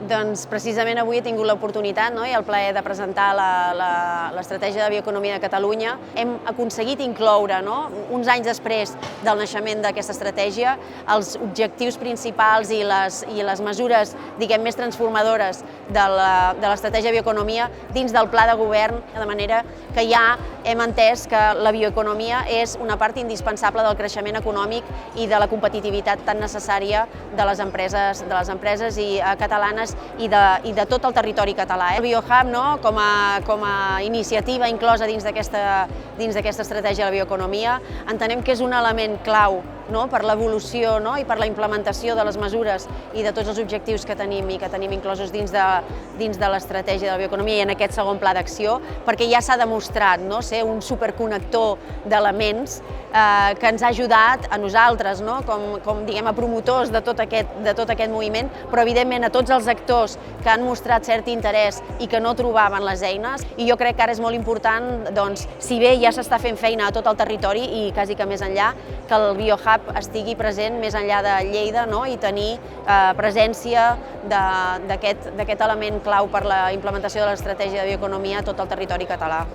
Doncs precisament avui he tingut l'oportunitat i el plaer de presentar l'estratègia de bioeconomia de Catalunya. Hem aconseguit incloure, uns anys després del naixement d'aquesta estratègia, els objectius principals i les mesures, diguem, més transformadores de l'estratègia de bioeconomia dins del pla de govern, de manera que ja hem entès que la bioeconomia és una part indispensable del creixement econòmic i de la competitivitat tan necessària de les empreses catalanes i de tot el territori català. El BioHub, com a iniciativa inclosa dins d'aquesta estratègia de la bioeconomia, entenem que és un element clau per l'evolució i per la implementació de les mesures i de tots els objectius que tenim inclosos dins de l'estratègia de la bioeconomia i en aquest segon pla d'acció, perquè ja s'ha demostrat ser un superconnector d'elements que ens ha ajudat a nosaltres, com a promotors de tot aquest moviment, però evidentment a tots els actors que han mostrat cert interès i que no trobaven les eines. I jo crec que ara és molt important, si bé ja s'està fent feina a tot el territori i quasi que més enllà, que el BioHub estigui present més enllà de Lleida i tenir presència d'aquest element clau per la implementació de l'estratègia de bioeconomia a tot el territori català.